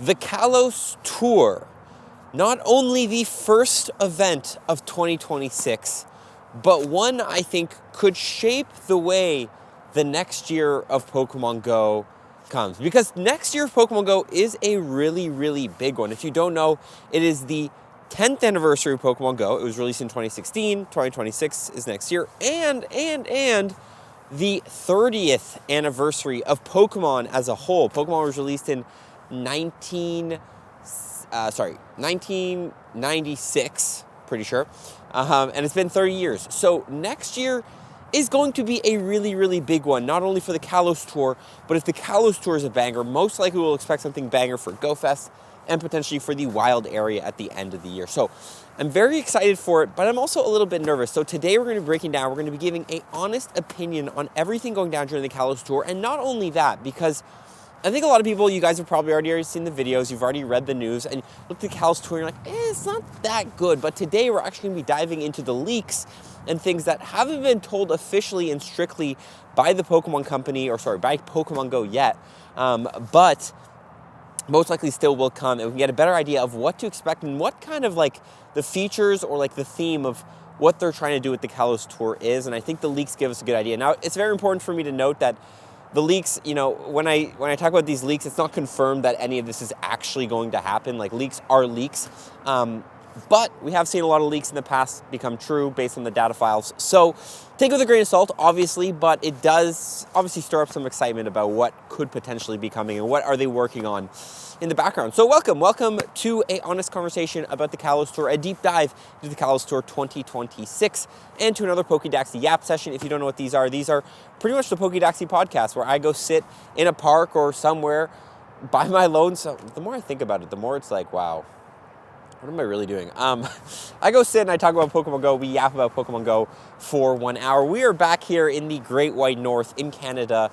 The Kalos Tour, not only the first event of 2026, but one I think could shape the way the next year of Pokemon GO comes. Because next year of Pokemon GO is a really, really big one. If you don't know, it is the 10th anniversary of Pokemon GO. It was released in 2016, 2026 is next year, and the 30th anniversary of Pokemon as a whole. Pokemon was released in 1996, pretty sure. And it's been 30 years. So next year is going to be a really, really big one, not only for the Kalos Tour, but if the Kalos Tour is a banger, most likely we'll expect something banger for GoFest and potentially for the wild area at the end of the year. So I'm very excited for it, but I'm also a little bit nervous. So today we're going to be breaking down, we're going to be giving an honest opinion on everything going down during the Kalos Tour. And not only that, because I think a lot of people, you guys have probably already seen the videos, you've already read the news, and looked at the Kalos Tour and you're like, it's not that good. But today we're actually going to be diving into the leaks and things that haven't been told officially and strictly by the Pokemon company, by Pokemon GO yet, but most likely still will come, and we can get a better idea of what to expect and what kind of like the features or like the theme of what they're trying to do with the Kalos Tour is. And I think the leaks give us a good idea. Now, it's very important for me to note that the leaks, you know, when I talk about these leaks, it's not confirmed that any of this is actually going to happen. Like, leaks are leaks. But we have seen a lot of leaks in the past become true based on the data files. So take it with a grain of salt, obviously, but it does obviously stir up some excitement about what could potentially be coming and what are they working on in the background. So welcome to a honest conversation about the Kalos Tour, a deep dive into the Kalos Tour 2026, and to another Pokédaxy YAP session. If you don't know what these are pretty much the Pokédaxy podcast where I go sit in a park or somewhere by my lone. So the more I think about it, the more it's like, wow, what am I really doing? I go sit and I talk about Pokemon GO. We yap about Pokemon GO for 1 hour. We are back here in the Great White North in Canada.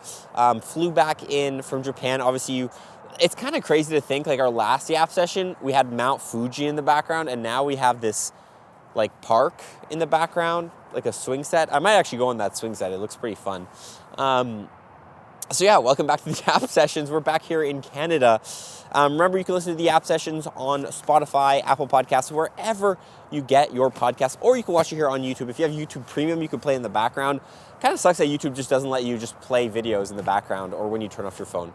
Flew back in from Japan. Obviously, it's kind of crazy to think, like, our last YAP session, we had Mount Fuji in the background, and now we have this, like, park in the background, like a swing set. I might actually go on that swing set. It looks pretty fun. So yeah, welcome back to the YAP sessions. We're back here in Canada. Remember, you can listen to the YAP sessions on Spotify, Apple Podcasts, wherever you get your podcasts, or you can watch it here on YouTube. If you have YouTube Premium, you can play in the background. Kind of sucks that YouTube just doesn't let you just play videos in the background or when you turn off your phone.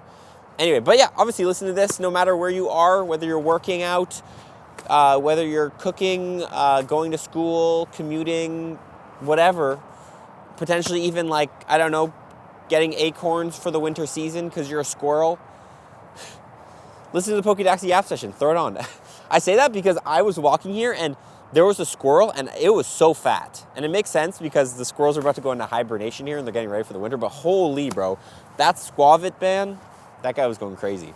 Anyway, but yeah, obviously listen to this no matter where you are, whether you're working out, whether you're cooking, going to school, commuting, whatever. Potentially even, like, I don't know, getting acorns for the winter season because you're a squirrel. Listen to the Pokédaxy YAP session. Throw it on. I say that because I was walking here and there was a squirrel and it was so fat. And it makes sense because the squirrels are about to go into hibernation here and they're getting ready for the winter. But holy, bro, that Squavit man, that guy was going crazy.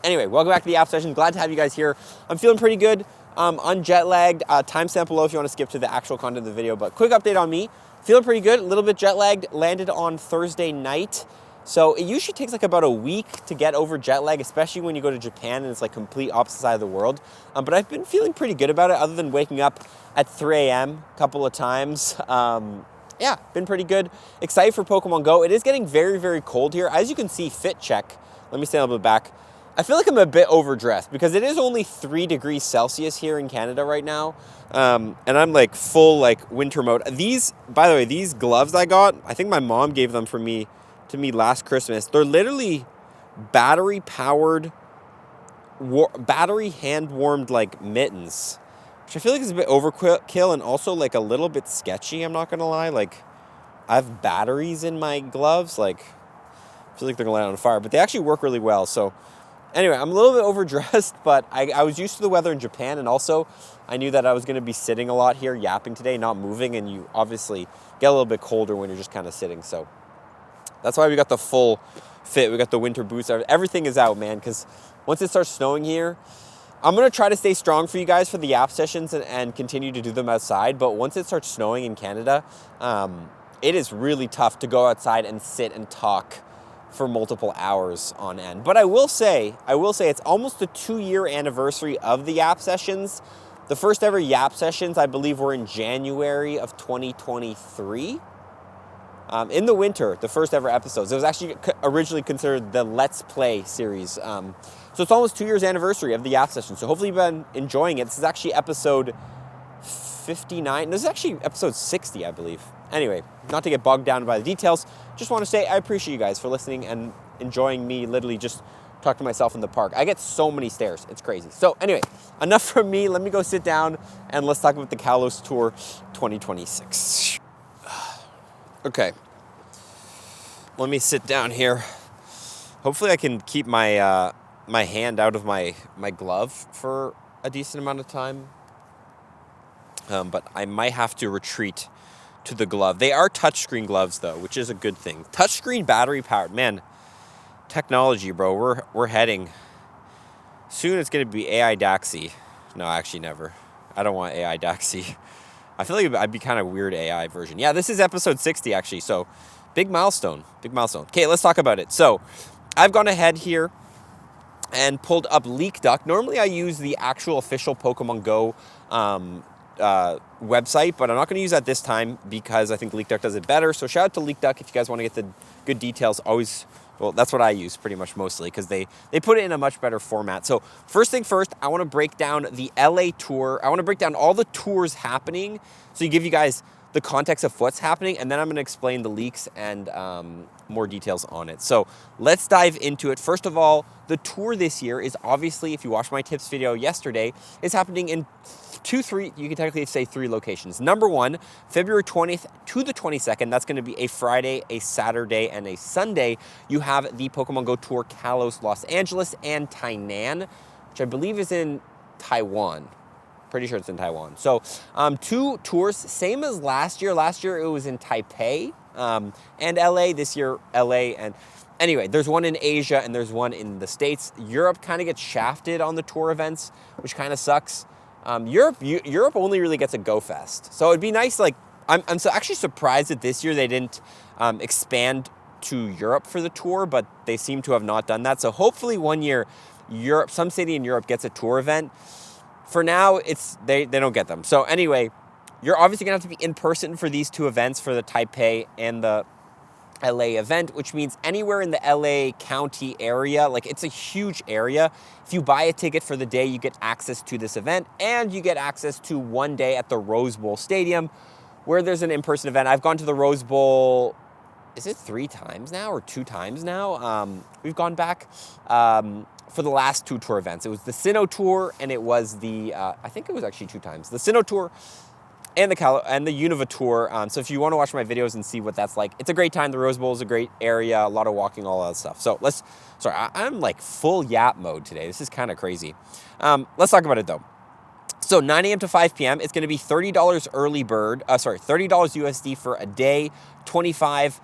Anyway, welcome back to the YAP session. Glad to have you guys here. I'm feeling pretty good. Unjet lagged. Timestamp below if you want to skip to the actual content of the video. But quick update on me. Feeling pretty good, a little bit jet lagged, landed on Thursday night. So it usually takes like about a week to get over jet lag, especially when you go to Japan and it's like complete opposite side of the world. But I've been feeling pretty good about it other than waking up at 3 a.m. a couple of times. Yeah, been pretty good. Excited for Pokemon GO. It is getting very, very cold here. As you can see, fit check. Let me stand a little bit back. I feel like I'm a bit overdressed because it is only 3 degrees Celsius here in Canada right now. And I'm like full like winter mode. These, by the way, these gloves I got, I think my mom gave them to me last Christmas. They're literally battery powered, battery hand warmed like mittens, which I feel like is a bit overkill and also like a little bit sketchy. I'm not going to lie. Like, I have batteries in my gloves. Like, I feel like they're going to light on fire, but they actually work really well. So anyway, I'm a little bit overdressed, but I was used to the weather in Japan, and also I knew that I was going to be sitting a lot here, yapping today, not moving, and you obviously get a little bit colder when you're just kind of sitting. So that's why we got the full fit. We got the winter boots. Everything is out, man, because once it starts snowing here, I'm going to try to stay strong for you guys for the YAP sessions and continue to do them outside. But once it starts snowing in Canada, it is really tough to go outside and sit and talk for multiple hours on end. But I will say it's almost the 2-year anniversary of the YAP sessions. The first ever YAP sessions, I believe, were in January of 2023. in the winter, the first ever episodes. It was actually originally considered the Let's Play series. So it's almost 2 years anniversary of the YAP session. So hopefully you've been enjoying it. This is actually episode 59. This is actually episode 60, I believe. Anyway, not to get bogged down by the details, just want to say I appreciate you guys for listening and enjoying me literally just talk to myself in the park. I get so many stares. It's crazy. So anyway, enough from me. Let me go sit down and let's talk about the Kalos Tour 2026. Okay. Let me sit down here. Hopefully I can keep my my hand out of my glove for a decent amount of time. But I might have to retreat to the glove. They are touchscreen gloves though, which is a good thing. Touchscreen battery powered. Man, technology, bro. We're heading. Soon it's going to be AI Daxi. No, actually never. I don't want AI Daxi. I feel like I'd be kind of weird AI version. Yeah, this is episode 60 actually. So big milestone. Big milestone. Okay, let's talk about it. So I've gone ahead here and pulled up LeakDuck. Normally I use the actual official Pokemon Go website, but I'm not going to use that this time because I think LeakDuck does it better. So shout out to LeakDuck if you guys want to get the good details. Always, well, that's what I use pretty much mostly because they put it in a much better format. So first thing first, I want to break down the LA tour. I want to break down all the tours happening so you give you guys the context of what's happening, and then I'm going to explain the leaks and more details on it. So let's dive into it. First of all, the tour this year is obviously, if you watched my tips video yesterday, is happening in you can technically say 3 locations. Number 1, February 20th to the 22nd. That's going to be a Friday, a Saturday, and a Sunday. You have the Pokemon Go Tour Kalos, Los Angeles, and Tainan, which I believe is in Taiwan. Pretty sure it's in Taiwan. So 2 tours, same as last year. Last year it was in Taipei and LA. This year LA and anyway, there's one in Asia and there's one in the States. Europe kind of gets shafted on the tour events, which kind of sucks. Europe only really gets a Go Fest. So it'd be nice, like, I'm so actually surprised that this year they didn't expand to Europe for the tour, but they seem to have not done that. So hopefully one year, some city in Europe gets a tour event. For now, they don't get them. So anyway, you're obviously gonna have to be in person for these 2 events, for the Taipei and the LA event, which means anywhere in the LA County area, like it's a huge area. If you buy a ticket for the day, you get access to this event and you get access to one day at the Rose Bowl Stadium where there's an in-person event. I've gone to the Rose Bowl, is it 3 times now or 2 times now? We've gone back for the last 2 tour events. It was the Sinnoh Tour and it was the, I think it was actually 2 times, the Sinnoh Tour and the Unova Tour. So if you want to watch my videos and see what that's like, it's a great time. The Rose Bowl is a great area, a lot of walking, all that stuff. So I'm like full YAP mode today. This is kind of crazy. Let's talk about it though. So 9 a.m. to 5 p.m. It's going to be $30 early bird. $30 USD for a day, $25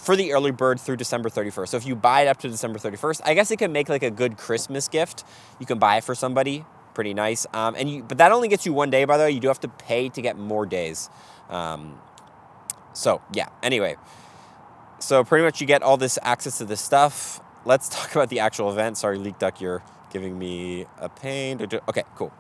for the early bird through December 31st. So if you buy it up to December 31st, I guess it can make like a good Christmas gift. You can buy it for somebody. Pretty nice. But that only gets you 1 day, by the way. You do have to pay to get more days. So yeah, anyway. So pretty much you get all this access to this stuff. Let's talk about the actual event. Sorry, LeakDuck, you're giving me a pain. Okay, cool.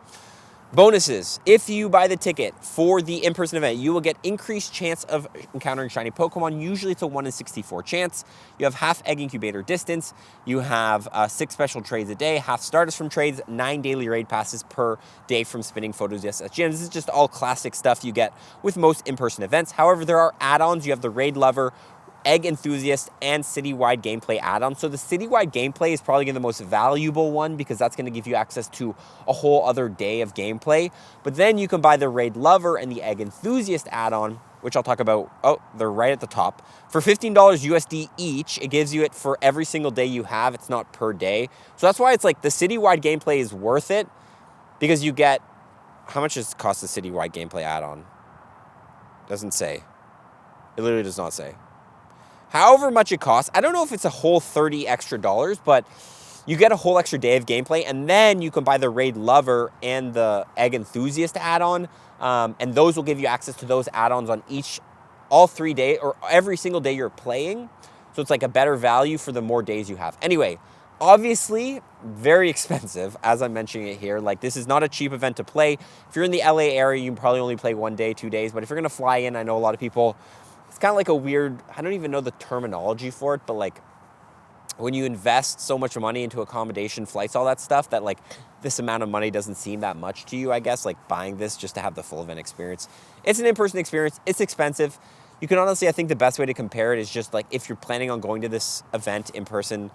Bonuses. If you buy the ticket for the in-person event, you will get increased chance of encountering shiny Pokemon. Usually it's a 1 in 64 chance. You have half egg incubator distance. You have 6 special trades a day, half Stardust from trades, 9 daily raid passes per day from spinning photos yes at gyms. This is just all classic stuff you get with most in-person events. However, there are add-ons. You have the Raid Lover, Egg Enthusiast, and Citywide Gameplay add-on. So the Citywide Gameplay is probably the most valuable one because that's going to give you access to a whole other day of gameplay. But then you can buy the Raid Lover and the Egg Enthusiast add-on, which I'll talk about. Oh, they're right at the top. For $15 USD each, it gives you it for every single day you have. It's not per day. So that's why it's like the Citywide Gameplay is worth it because you get... How much does it cost the Citywide Gameplay add-on? Doesn't say. It literally does not say. However much it costs, I don't know if it's a whole $30 extra, but you get a whole extra day of gameplay, and then you can buy the Raid Lover and the Egg Enthusiast add-on, and those will give you access to those add-ons on all 3 days, or every single day you're playing. So it's like a better value for the more days you have. Anyway, Obviously, very expensive, as I'm mentioning it here. Like, this is not a cheap event to play. If you're in the LA area, you can probably only play 1 day, 2 days. But if you're going to fly in, I know a lot of people, it's kind of like a weird, I don't even know the terminology for it, but like when you invest so much money into accommodation, flights, all that stuff, that like this amount of money doesn't seem that much to you, I guess, like buying this just to have the full event experience. It's an in-person experience. It's expensive. You can honestly, I think the best way to compare it is just like if you're planning on going to this event in person,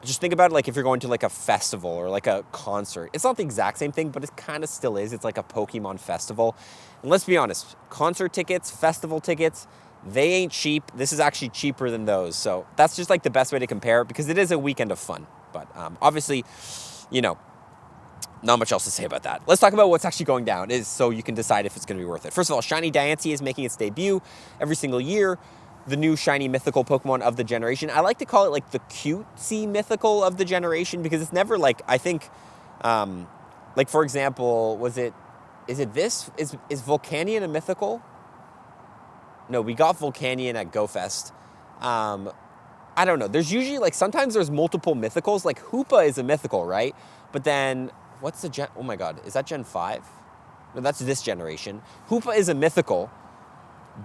just think about it like if you're going to like a festival or like a concert. It's not the exact same thing, but it kind of still is. It's like a Pokemon festival. And let's be honest, concert tickets, festival tickets, they ain't cheap. This is actually cheaper than those. So that's just like the best way to compare it because it is a weekend of fun. But obviously, you know, not much else to say about that. Let's talk about what's actually going down, is so you can decide if it's going to be worth it. First of all, Shiny Diancie is making its debut every single year. The new shiny mythical Pokemon of the generation. I like to call it like the cutesy mythical of the generation because it's never like, I think, like for example, is it this? Is Volcanion a mythical? No, we got Volcanion at GoFest. I don't know. There's usually like, sometimes there's multiple mythicals. Like Hoopa is a mythical, right? But then, what's the gen? Oh my God, is that Gen 5? No, that's this generation. Hoopa is a mythical,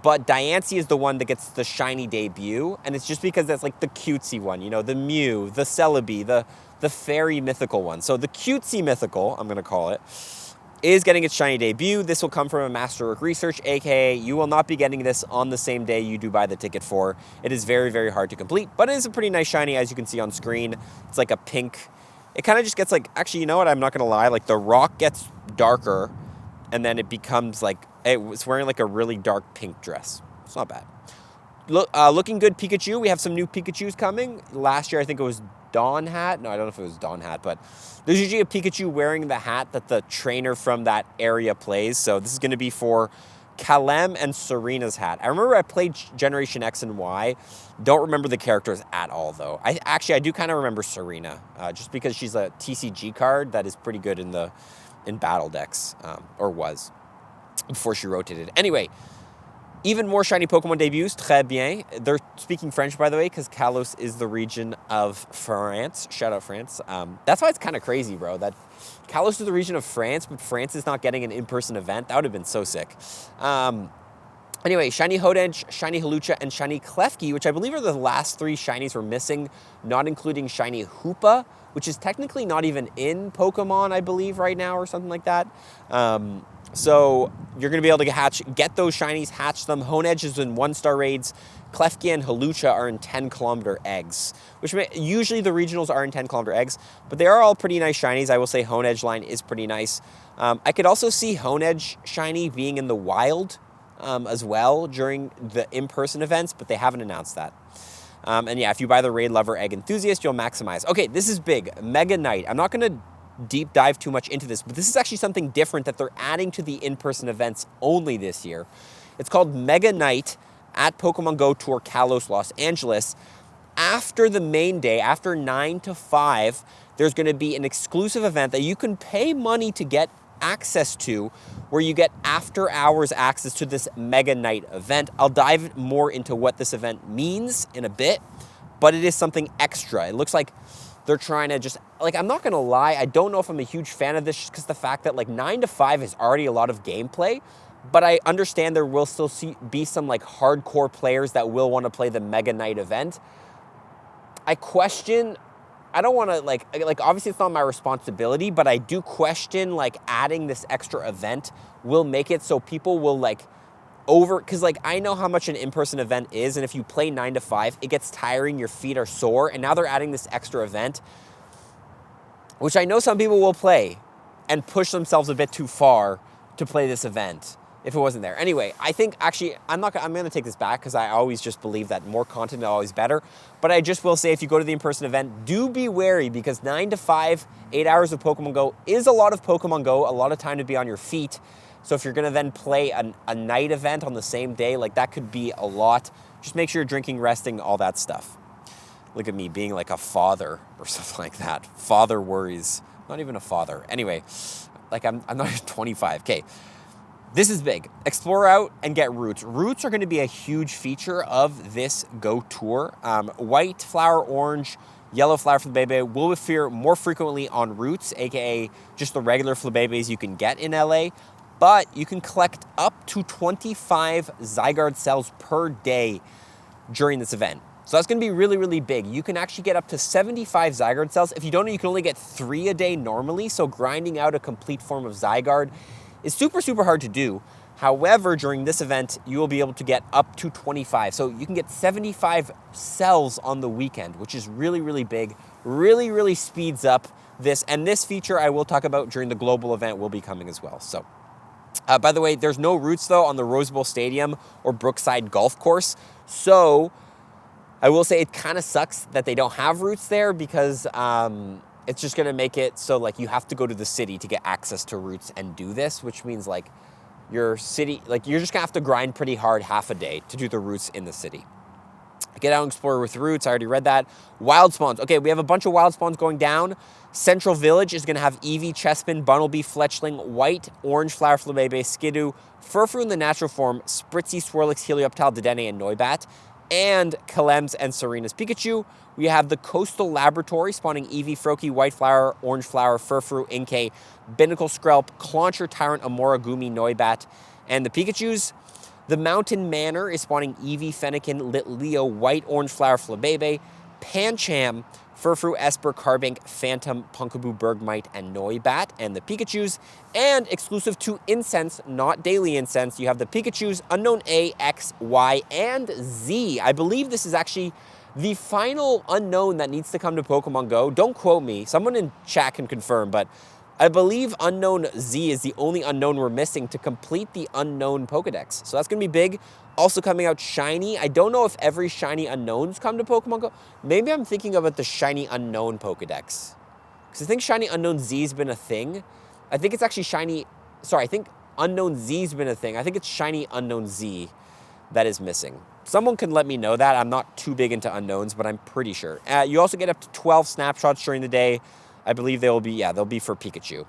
but Diancie is the one that gets the shiny debut. And it's just because that's like the cutesy one, you know, the Mew, the Celebi, the fairy mythical one. So the cutesy mythical, I'm going to call it, is getting its shiny debut. This will come from a Masterwork Research, aka you will not be getting this on the same day you do buy the ticket for. It is very, very hard to complete, but it is a pretty nice shiny, as you can see on screen. It's like a pink. It kind of just gets like, actually, you know what? I'm not going to lie. Like the rock gets darker and then it becomes like, it's wearing like a really dark pink dress. It's not bad. Looking good Pikachu. We have some new Pikachus coming. Last year, I think it was Dawn Hat. No, I don't know if it was Dawn Hat, but there's usually a Pikachu wearing the hat that the trainer from that area plays. So this is going to be for Kalem and Serena's hat. I remember I played Generation X and Y. Don't remember the characters at all, though. I do kind of remember Serena, just because she's a TCG card that is pretty good in battle decks, or was, before she rotated. Anyway, even more shiny Pokemon debuts. Très bien. They're speaking French, by the way, because Kalos is the region of France. Shout out France. That's why it's kind of crazy, bro, that Kalos is the region of France, but France is not getting an in-person event. That would have been so sick. Anyway, shiny Hodenge, shiny Hawlucha, and shiny Klefki, which I believe are the last 3 shinies we're missing, not including shiny Hoopa, which is technically not even in Pokemon, I believe, right now, or something like that. So you're going to be able to get those shinies, hatch them. Honedge is in 1-star raids. Klefki and Hawlucha are in 10-kilometer eggs, which usually the regionals are in 10-kilometer eggs, but they are all pretty nice shinies. I will say Honedge line is pretty nice. I could also see Honedge shiny being in the wild as well during the in-person events, but they haven't announced that. And yeah, if you buy the Raid Lover Egg Enthusiast, you'll maximize. Okay, this is big. Mega Knight. I'm not going to deep dive too much into this, but this is actually something different that they're adding to the in-person events only this year. It's called Mega Knight at Pokemon GO Tour Kalos, Los Angeles. After the main day, after 9 to 5, there's going to be an exclusive event that you can pay money to get access to, where you get after hours access to this Mega Knight event. I'll dive more into what this event means in a bit, but it is something extra. It looks like they're trying to just, like, I'm not going to lie, I don't know if I'm a huge fan of this just because the fact that, like, 9 to 5 is already a lot of gameplay, but I understand there will still be some, like, hardcore players that will want to play the Mega Knight event. I don't want to, like, obviously it's not my responsibility, but I do question, like, adding this extra event will make it so people will, like, because, like, I know how much an in-person event is, and if you play 9 to 5, it gets tiring, your feet are sore, and now they're adding this extra event, which I know some people will play and push themselves a bit too far to play this event if it wasn't there. Anyway, I think, actually, I'm going to take this back because I always just believe that more content is always better, but I just will say, if you go to the in-person event, do be wary, because 9 to 5, 8 hours of Pokemon GO is a lot of Pokemon GO, a lot of time to be on your feet. So if you're going to then play a night event on the same day, like, that could be a lot. Just make sure you're drinking, resting, all that stuff. Look at me being like a father or something like that. Father worries. Not even a father. Anyway, like, I'm not even 25. Okay, this is big. Explore out and get roots. Roots are going to be a huge feature of this GO tour. White, flower, orange, yellow flower Flabebe will appear more frequently on routes, aka just the regular Flabebes you can get in LA, but you can collect up to 25 Zygarde cells per day during this event. So that's going to be really, really big. You can actually get up to 75 Zygarde cells. If you don't know, you can only get 3 a day normally, so grinding out a complete form of Zygarde is super, super hard to do. However, during this event, you will be able to get up to 25. So you can get 75 cells on the weekend, which is really, really big, really, really speeds up this. And this feature I will talk about during the global event will be coming as well. So, by the way, there's no routes though on the Rose Bowl Stadium or Brookside Golf Course. So I will say it kind of sucks that they don't have routes there because it's just going to make it so like you have to go to the city to get access to routes and do this, which means like your city, like you're just going to have to grind pretty hard half a day to do the routes in the city. Get out and explore with routes. I already read that. Wild spawns. Okay, we have a bunch of wild spawns going down. Central Village is going to have Eevee, Chespin, Bunnelby, Fletchling, White, Orange Flower Flabebe, Skidoo, Furfrou in the natural form, Spritzee, Swirlix, Helioptile, Dedenne, and Noibat, and Kalem's and Serena's Pikachu. We have the Coastal Laboratory spawning Eevee, Froakie, White Flower, Orange Flower, Furfrou, Inkay, Binnacle, Skrelp, Clauncher, Tyrant, Amora, Gumi, Noibat, and the Pikachus. The Mountain Manor is spawning Eevee, Fennekin, Litleo, White, Orange Flower, Flabebe, Pancham, Furfrou, Esper, Carbink, Phantom, Pumpkaboo, Bergmite, and Noibat, and the Pikachus. And exclusive to Incense, not daily Incense, you have the Pikachus, Unknown A, X, Y, and Z. I believe this is actually the final unknown that needs to come to Pokemon Go. Don't quote me. Someone in chat can confirm, but I believe Unknown Z is the only unknown we're missing to complete the Unknown Pokedex. So that's going to be big. Also coming out Shiny. I don't know if every Shiny Unknowns come to Pokemon Go. Maybe I'm thinking about the Shiny Unknown Pokedex. Because I think Shiny Unknown Z's been a thing. I think it's actually Shiny... Sorry, I think Unknown Z's been a thing. I think it's Shiny Unknown Z that is missing. Someone can let me know that. I'm not too big into unknowns, but I'm pretty sure. You also get up to 12 snapshots during the day. I believe they'll be for Pikachu.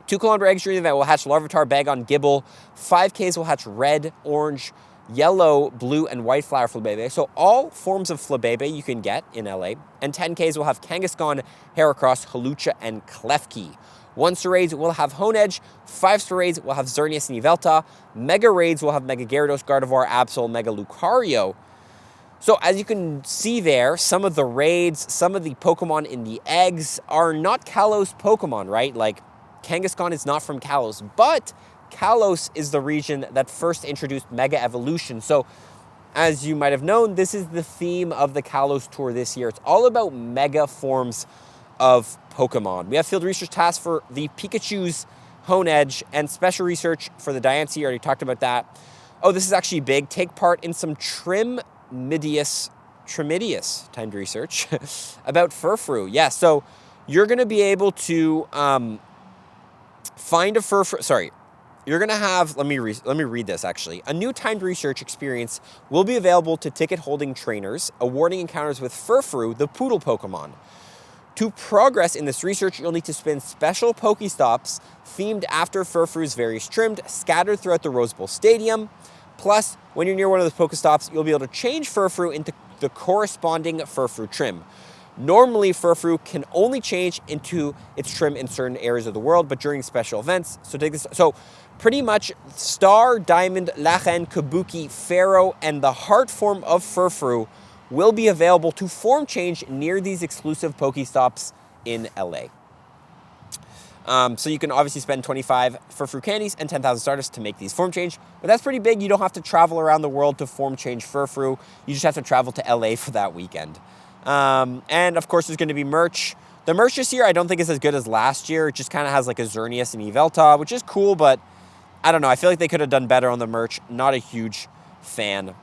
2 kilometer eggs during the event will hatch Larvitar, Bagon, Gibble. 5Ks will hatch red, orange, yellow, blue, and white flower Flabebe. So all forms of Flabebe you can get in LA. And 10Ks will have Kangaskhan, Heracross, Hawlucha, and Klefki. 1-star raids will have Honedge. 5-star raids will have Xerneas and Yveltal. Mega raids will have Mega Gyarados, Gardevoir, Absol, Mega Lucario. So as you can see there, some of the raids, some of the Pokemon in the eggs are not Kalos Pokemon, right? Like Kangaskhan is not from Kalos, but Kalos is the region that first introduced Mega Evolution. So as you might have known, this is the theme of the Kalos tour this year. It's all about mega forms of Pokemon. We have field research tasks for the Pikachu's Honedge and special research for the Diancie. I already talked about that. Oh, this is actually big. Take part in some Trimidius timed research about Furfrou. Yeah, so you're going to be able to find a Furfrou. Sorry, you're going to have, let me read this actually. A new timed research experience will be available to ticket-holding trainers, awarding encounters with Furfrou, the Poodle Pokemon. To progress in this research, you'll need to spin special Pokestops themed after Furfrou's various trimmed, scattered throughout the Rose Bowl Stadium. Plus, when you're near one of those Pokestops, you'll be able to change Furfrou into the corresponding Furfrou trim. Normally, Furfrou can only change into its trim in certain areas of the world, but during special events. So take this. So pretty much Star, Diamond, Lachen, Kabuki, Pharaoh, and the heart form of Furfrou will be available to form change near these exclusive Pokestops in LA. So you can obviously spend 25 Furfrou candies and 10,000 Stardust to make these form change, but that's pretty big. You don't have to travel around the world to form change Furfrou. You just have to travel to LA for that weekend. And of course, there's going to be merch. The merch this year, I don't think is as good as last year. It just kind of has like a Xerneas and Yveltal, which is cool, but I don't know. I feel like they could have done better on the merch. Not a huge fan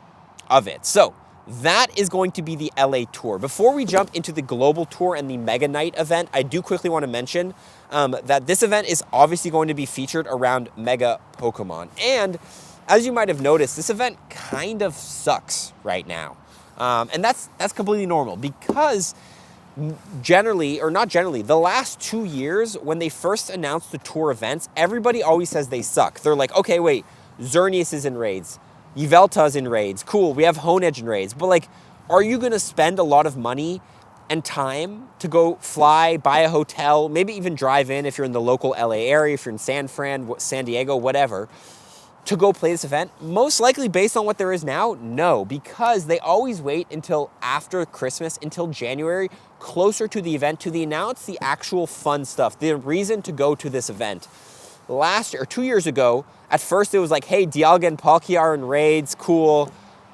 of it. So that is going to be the LA tour. Before we jump into the global tour and the Mega Night event, I do quickly want to mention that this event is obviously going to be featured around Mega Pokemon. And as you might have noticed, this event kind of sucks right now. And that's completely normal because the last 2 years when they first announced the tour events, everybody always says they suck. They're like, okay, wait, Xerneas is in raids. Yveltal's in raids. Cool, we have Honedge in raids. But like, are you going to spend a lot of money and time to go fly, buy a hotel, maybe even drive in if you're in the local LA area, if you're in San Fran, San Diego, whatever, to go play this event? Most likely, based on what there is now, no, because they always wait until after Christmas, until January, closer to the event, to announce the actual fun stuff, the reason to go to this event. Last year, or 2 years ago, at first it was like, hey, Dialga and Palkia are in raids, cool.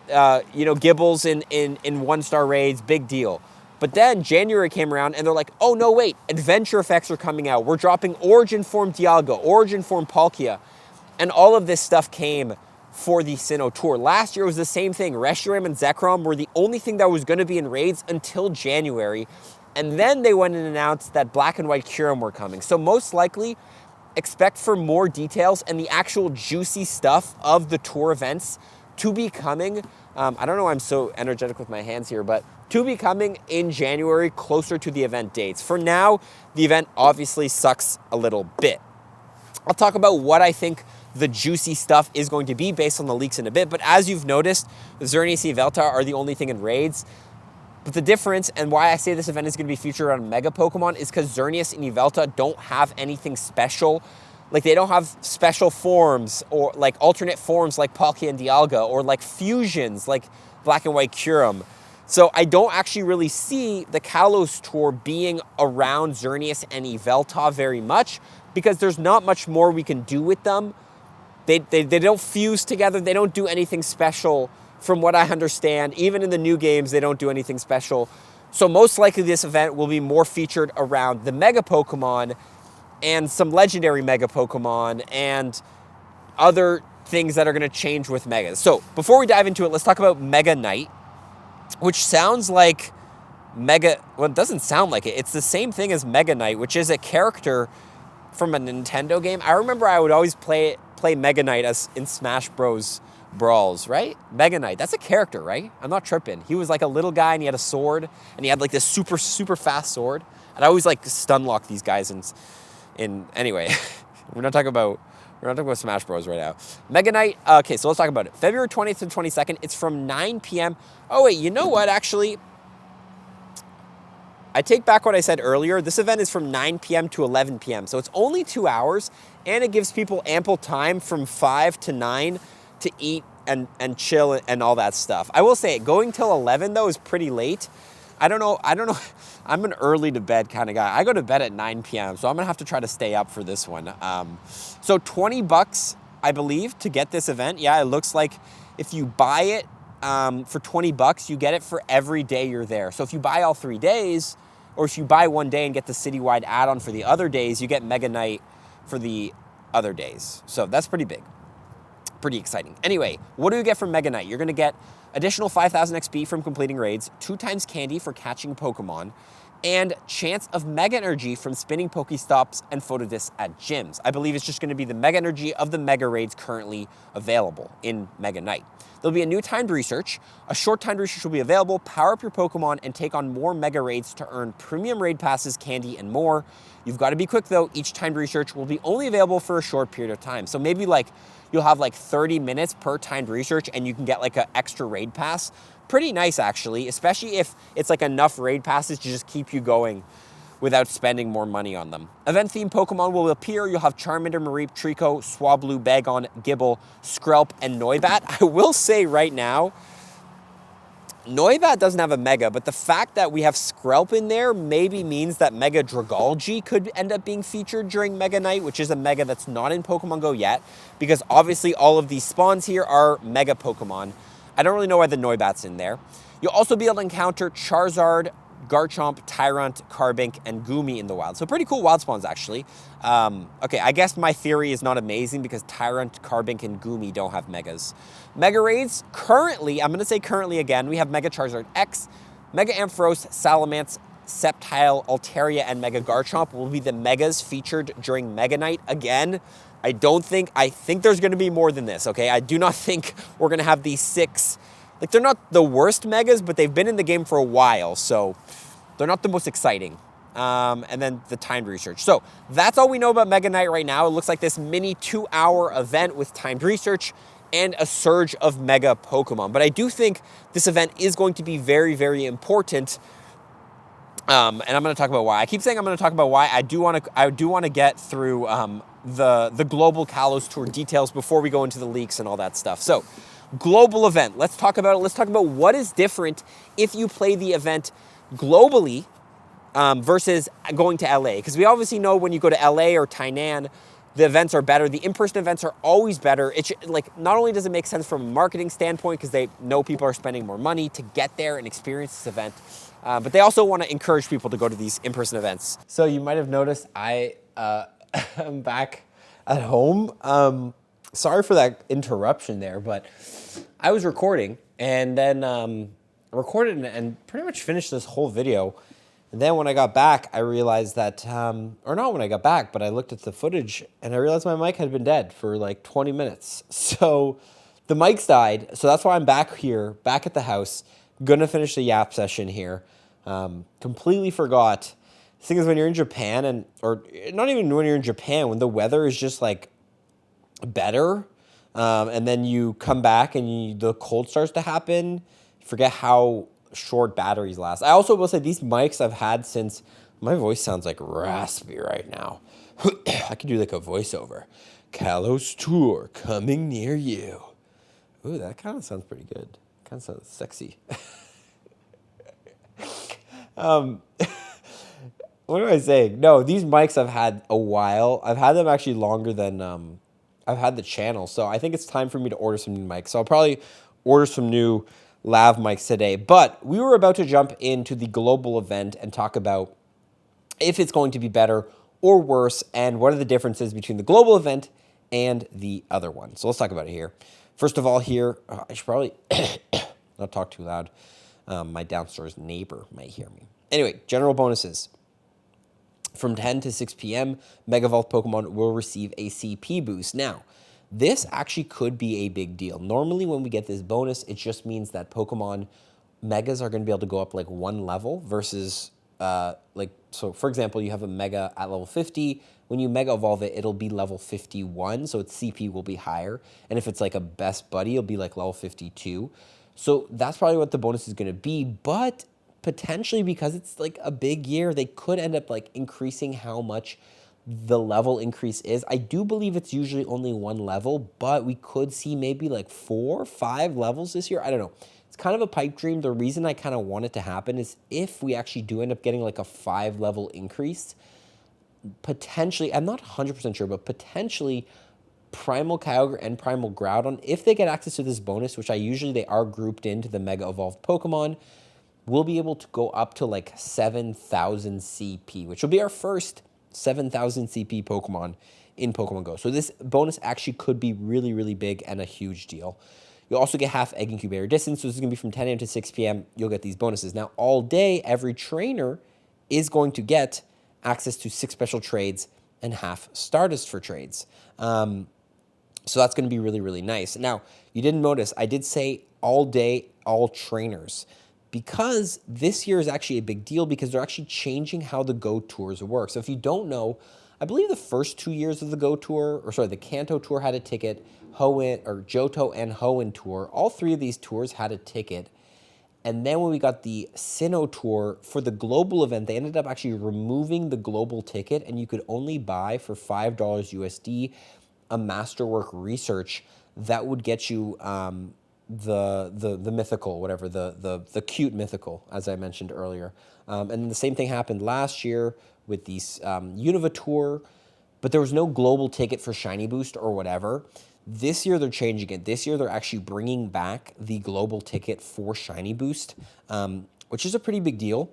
Gibbles in one-star raids, big deal. But then January came around and they're like, oh, no, wait, adventure effects are coming out. We're dropping Origin Form Dialga, Origin Form Palkia. And all of this stuff came for the Sinnoh Tour. Last year was the same thing. Reshiram and Zekrom were the only thing that was going to be in raids until January. And then they went and announced that Black and White Kyurem were coming. So most likely, expect for more details and the actual juicy stuff of the tour events to be coming. I don't know why I'm so energetic with my hands here, but to be coming in January, closer to the event dates. For now, the event obviously sucks a little bit. I'll talk about what I think the juicy stuff is going to be based on the leaks in a bit, but as you've noticed, Xerneas and Yveltal are the only thing in raids. But the difference, and why I say this event is going to be featured on Mega Pokemon, is because Xerneas and Yveltal don't have anything special. Like, they don't have special forms or like alternate forms like Palkia and Dialga, or like fusions like Black and White Kyurem. So I don't actually really see the Kalos Tour being around Xerneas and Yveltal very much, because there's not much more we can do with them. They don't fuse together. They don't do anything special from what I understand. Even in the new games, they don't do anything special. So most likely this event will be more featured around the Mega Pokemon and some legendary Mega Pokemon and other things that are going to change with Megas. So before we dive into it, let's talk about Mega Knight, which sounds like well, it doesn't sound like it. It's the same thing as Mega Knight, which is a character from a Nintendo game. I remember I would always play Mega Knight as in Smash Bros. Brawls, right? Mega Knight, that's a character, right? I'm not tripping. He was like a little guy and he had a sword and he had like this super, super fast sword. And I always like stun lock these guys anyway, we're not talking about Smash Bros right now. Mega Knight, okay, so let's talk about it. February 20th to 22nd, it's from 9 p.m. Oh wait, you know what, actually? I take back what I said earlier. This event is from 9 p.m. to 11 p.m. So it's only 2 hours, and it gives people ample time from 5 to 9 to eat and chill and all that stuff. I will say, going till 11, though, is pretty late. I don't know. I'm an early to bed kind of guy. I go to bed at 9 p.m., so I'm going to have to try to stay up for this one. So $20, I believe, to get this event. Yeah, it looks like if you buy it for $20, you get it for every day you're there. So if you buy all 3 days, or if you buy one day and get the citywide add-on for the other days, you get Mega Knight for the other days. So that's pretty big. Pretty exciting. Anyway, what do you get from Mega Knight? You're going to get additional 5,000 XP from completing raids, 2 times candy for catching Pokemon, and chance of Mega Energy from spinning Pokestops and Photodiscs at gyms. I believe it's just going to be the Mega Energy of the Mega Raids currently available in Mega Knight. There'll be a new timed research. A short timed research will be available. Power up your Pokemon and take on more Mega Raids to earn premium raid passes, candy, and more. You've got to be quick, though. Each timed research will be only available for a short period of time. So maybe like you'll have like 30 minutes per timed research and you can get like an extra raid pass. Pretty nice, actually, especially if it's like enough raid passes to just keep you going without spending more money on them. Event-themed Pokemon will appear. You'll have Charmander, Mareep, Trico, Swablu, Bagon, Gibble, Skrelp, and Noibat. I will say right now, Noibat doesn't have a Mega, but the fact that we have Skrelp in there maybe means that Mega Dragalge could end up being featured during Mega Knight, which is a Mega that's not in Pokemon Go yet, because obviously all of these spawns here are Mega Pokemon. I don't really know why the Noibat's in there. You'll also be able to encounter Charizard, Garchomp, Tyrant, Carbink, and Goomy in the wild. So pretty cool wild spawns, actually. Okay, I guess my theory is not amazing because Tyrant, Carbink, and Goomy don't have Megas. Mega Raids, currently, I'm going to say currently again, we have Mega Charizard X, Mega Ampharos, Salamence, Sceptile, Altaria, and Mega Garchomp will be the Megas featured during Mega Knight again. I think there's going to be more than this, okay? I do not think we're going to have these 6. Like, they're not the worst Megas, but they've been in the game for a while, so they're not the most exciting. And then the timed research. So that's all we know about Mega Knight right now. It looks like this mini 2-hour event with timed research and a surge of Mega Pokemon. But I do think this event is going to be very, very important And I'm going to talk about why. I keep saying I'm going to talk about why. I do want to get through the global Kalos tour details before we go into the leaks and all that stuff. So, global event. Let's talk about it. Let's talk about what is different if you play the event globally versus going to LA. Because we obviously know when you go to LA or Tainan, the events are better. The in-person events are always better. It's like, not only does it make sense from a marketing standpoint because they know people are spending more money to get there and experience this event, but they also want to encourage people to go to these in-person events. So you might have noticed I am back at home. Sorry for that interruption there, but I was recording and then recorded and pretty much finished this whole video. And then when I got back, I realized that, or not when I got back, but I looked at the footage and I realized my mic had been dead for like 20 minutes. So the mics died. So that's why I'm back here, back at the house, gonna finish the YAP session here. Completely forgot. The thing is, when you're in Japan or not even when you're in Japan, when the weather is just like better, and then you come back and the cold starts to happen, you forget how short batteries last. I also will say these mics I've had since, my voice sounds like raspy right now. I could do like a voiceover. Kalos tour coming near you. Ooh, that kind of sounds pretty good. Kind of sounds sexy. What am I saying? No, these mics I've had a while. I've had them actually longer than I've had the channel. So I think it's time for me to order some new mics. So I'll probably order some new lav mics today. But we were about to jump into the global event and talk about if it's going to be better or worse and what are the differences between the global event and the other one. So let's talk about it here. First of all here, I should probably not talk too loud. My downstairs neighbor might hear me. Anyway, general bonuses. From 10 to 6 p.m., Mega Evolved Pokemon will receive a CP boost. Now, this actually could be a big deal. Normally, when we get this bonus, it just means that Pokemon Megas are going to be able to go up like one level versus, so for example, you have a Mega at level 50. When you Mega Evolve it, it'll be level 51, so its CP will be higher. And if it's like a Best Buddy, it'll be like level 52. So that's probably what the bonus is going to be, but potentially because it's like a big year, they could end up like increasing how much the level increase is. I do believe it's usually only one level, but we could see maybe like 4 or 5 levels this year. I don't know. It's kind of a pipe dream. The reason I kind of want it to happen is if we actually do end up getting like a 5-level increase, potentially, I'm not 100% sure, but potentially Primal Kyogre and Primal Groudon, if they get access to this bonus, which they are grouped into the Mega Evolved Pokemon, we'll be able to go up to like 7,000 CP, which will be our first 7,000 CP Pokemon in Pokemon GO. So this bonus actually could be really, really big and a huge deal. You'll also get half egg incubator distance. So this is going to be from 10 a.m. to 6 p.m. You'll get these bonuses. Now, all day, every trainer is going to get access to 6 special trades and half Stardust for trades. So that's going to be really, really nice. Now, you didn't notice, I did say all day, all trainers, because this year is actually a big deal because they're actually changing how the GO tours work. So if you don't know, I believe the first 2 years of the GO tour, the Kanto tour had a ticket, Johto and Hoenn tour, all 3 of these tours had a ticket. And then when we got the Sinnoh tour for the global event, they ended up actually removing the global ticket, and you could only buy for $5 USD a Masterwork Research that would get you the mythical, whatever, the cute mythical, as I mentioned earlier. And the same thing happened last year with the Unova tour, but there was no global ticket for Shiny Boost or whatever. This year, they're changing it. This year, they're actually bringing back the global ticket for Shiny Boost, which is a pretty big deal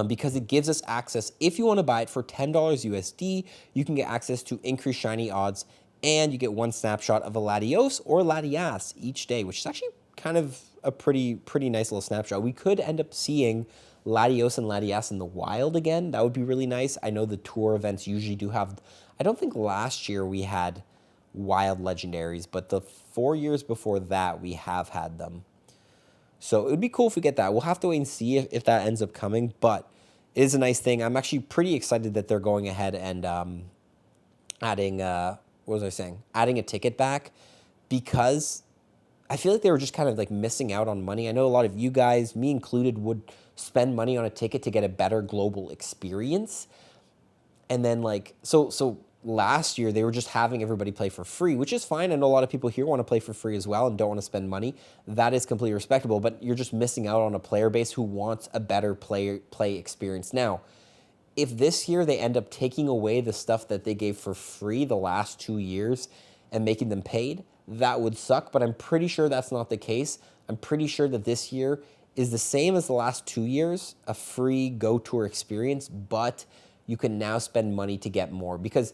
because it gives us access. If you want to buy it for $10 USD, you can get access to increased Shiny odds, and you get 1 snapshot of a Latios or Latias each day, which is actually kind of a pretty nice little snapshot. We could end up seeing Latios and Latias in the wild again. That would be really nice. I know the tour events usually do have, I don't think last year we had wild legendaries, but the 4 years before that, we have had them. So it would be cool if we get that. We'll have to wait and see if that ends up coming, but it is a nice thing. I'm actually pretty excited that they're going ahead and adding, adding a ticket back, because I feel like they were just kind of like missing out on money. I know a lot of you guys, me included, would spend money on a ticket to get a better global experience. And then like, so last year they were just having everybody play for free, which is fine. I know a lot of people here want to play for free as well and don't want to spend money. That is completely respectable, but you're just missing out on a player base who wants a better play experience. Now, if this year they end up taking away the stuff that they gave for free the last 2 years and making them paid, that would suck, but I'm pretty sure that's not the case. I'm pretty sure that this year is the same as the last 2 years, a free Go Tour experience, but you can now spend money to get more, because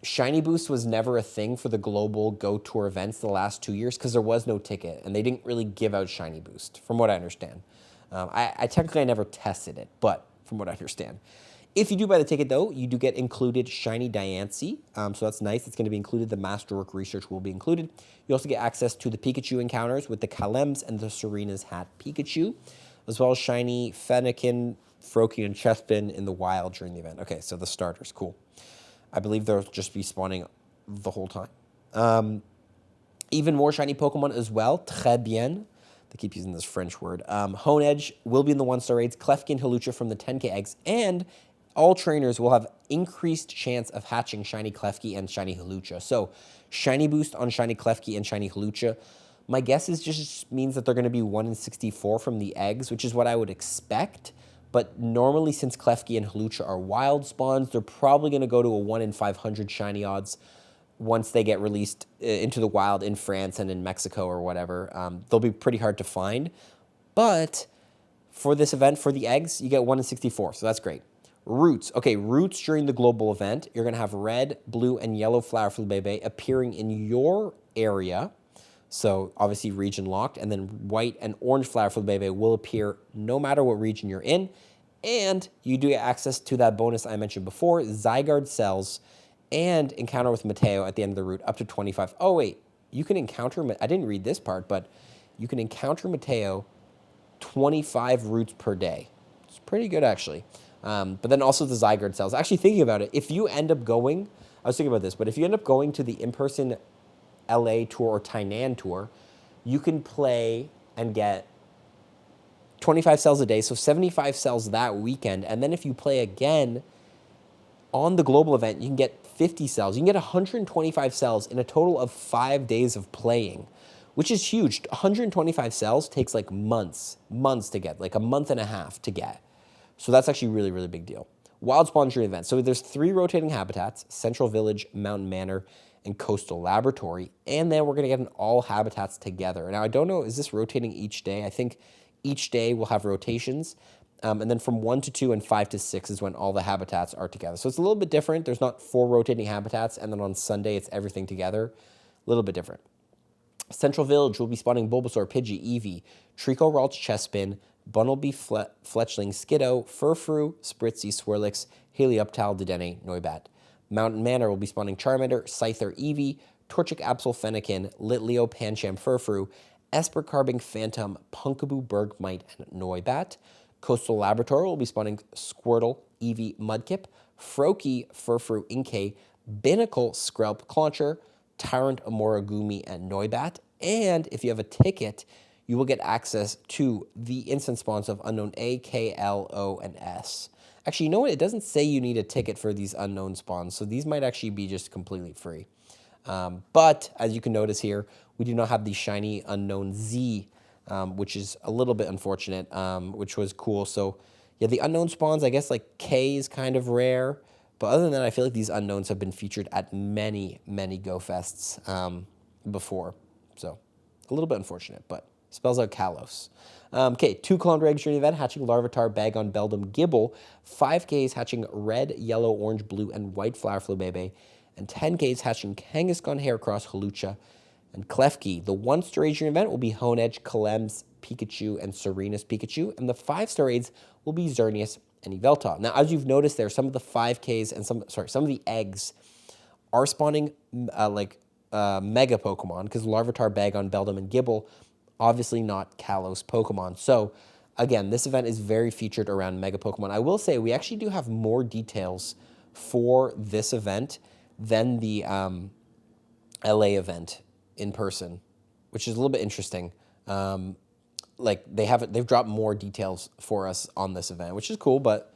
Shiny Boost was never a thing for the global Go Tour events the last 2 years because there was no ticket and they didn't really give out Shiny Boost, from what I understand. I technically never tested it, but from what I understand. If you do buy the ticket, though, you do get included Shiny Diancie, so that's nice. It's going to be included. The Masterwork Research will be included. You also get access to the Pikachu encounters with the Kalems and the Serena's Hat Pikachu, as well as Shiny Fennekin, Froakie, and Chespin in the wild during the event. Okay, so the starters, cool. I believe they'll just be spawning the whole time. Even more shiny Pokemon as well. Très bien. They keep using this French word. Honedge will be in the 1-star raids. Klefki and Hawlucha from the 10K eggs. And all trainers will have increased chance of hatching shiny Klefki and shiny Hawlucha. So shiny boost on shiny Klefki and shiny Hawlucha. My guess is just means that they're going to be 1 in 64 from the eggs, which is what I would expect. But normally, since Klefki and Hawlucha are wild spawns, they're probably going to go to a 1 in 500 shiny odds once they get released into the wild in France and in Mexico or whatever. They'll be pretty hard to find. But for this event, for the eggs, you get 1 in 64, so that's great. Roots. Okay, roots during the global event, you're going to have red, blue, and yellow flower Flabébé appearing in your area. So obviously region locked, and then white and orange flower Flabébé will appear no matter what region you're in. And you do get access to that bonus I mentioned before, Zygarde cells, and encounter with Mateo at the end of the route, up to 25. Oh wait, you can encounter, I didn't read this part, but you can encounter Mateo 25 routes per day. It's pretty good actually. But then also the Zygarde cells. Actually thinking about it, if you end up going, I was thinking about this, but if you end up going to the in-person LA tour or Tainan tour, you can play and get 25 cells a day, so 75 cells that weekend. And then if you play again on the global event, you can get 50 cells. You can get 125 cells in a total of 5 days of playing, which is huge. 125 cells takes like months to get, like a month and a half to get. So that's actually really, really big deal. Wild spawn during events. So there's 3 rotating habitats: Central Village, Mountain Manor, and Coastal Laboratory. And then we're going to get an all habitats together. Now, I don't know, is this rotating each day? I think each day we'll have rotations. And then from 1 to 2 and 5 to 6 is when all the habitats are together. So it's a little bit different. There's not 4 rotating habitats. And then on Sunday, it's everything together. A little bit different. Central Village will be spawning Bulbasaur, Pidgey, Eevee, Trico, Ralts, Chespin, Bunnelby, Fletchling, Skiddo, Furfrou, Spritzy, Swirlix, Helioptile, Dedenne, Noibat. Mountain Manor will be spawning Charmander, Scyther, Eevee, Torchic, Absol, Fennekin, Litleo, Pancham, Furfrou, Esper, Carbink, Phantom, Punkaboo, Bergmite, and Noibat. Coastal Laboratory will be spawning Squirtle, Eevee, Mudkip, Froakie, Furfrou, Inkay, Binnacle, Skrelp, Clauncher, Tyrant, Amoragumi, and Noibat. And if you have a ticket, you will get access to the instant spawns of Unknown A, K, L, O, and S. Actually, you know what? It doesn't say you need a ticket for these unknown spawns, so these might actually be just completely free. But as you can notice here, we do not have the shiny Unknown Z, which is a little bit unfortunate, which was cool. So yeah, the unknown spawns, I guess like K is kind of rare. But other than that, I feel like these unknowns have been featured at many, many Go Fests before. So a little bit unfortunate, but spells out Kalos. Okay, 2 cloned eggs during the event, hatching Larvitar, Bagon, Beldum, Gibble. 5Ks hatching red, yellow, orange, blue, and white flower Flabébé. And 10Ks hatching Kangaskhan, Heracross, Hawlucha, and Klefki. The 1-star age during the event will be Honedge, Kalems, Pikachu, and Serena's Pikachu. And the 5-star aids will be Xerneas and Yveltal. Now, as you've noticed there, some of the 5Ks and some of the eggs are spawning mega Pokemon, because Larvitar, Bagon, Beldum, and Gibble, obviously not Kalos Pokemon. So again, this event is very featured around mega Pokemon. I will say we actually do have more details for this event than the LA event in person, which is a little bit interesting. like they've dropped more details for us on this event, which is cool, but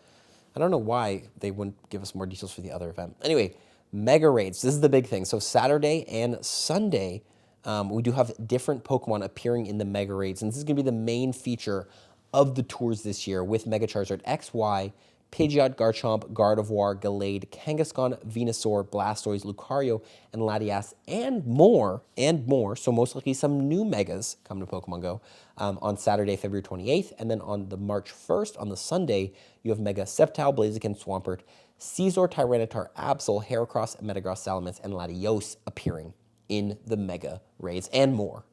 I don't know why they wouldn't give us more details for the other event. Anyway, mega raids. This is the big thing. So Saturday and Sunday, we do have different Pokemon appearing in the mega raids, and this is going to be the main feature of the tours this year with Mega Charizard XY, Pidgeot, Garchomp, Gardevoir, Gallade, Kangaskhan, Venusaur, Blastoise, Lucario, and Latias, and more, So most likely some new Megas come to Pokemon Go on Saturday, February 28th. And then on the March 1st, on the Sunday, you have Mega Sceptile, Blaziken, Swampert, Caesar, Tyranitar, Absol, Heracross, Metagross, Salamence, and Latios appearing in the Mega raids, and more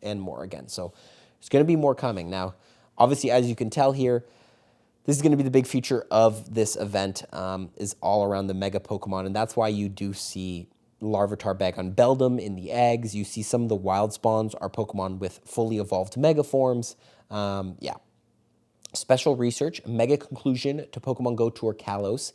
again. So there's going to be more coming. Now, obviously, as you can tell here, this is going to be the big feature of this event, is all around the Mega Pokemon, and that's why you do see Larvitar Bag on Beldum in the eggs. You see some of the wild spawns are Pokemon with fully evolved Mega forms. Yeah. Special research, Mega conclusion to Pokemon Go Tour Kalos.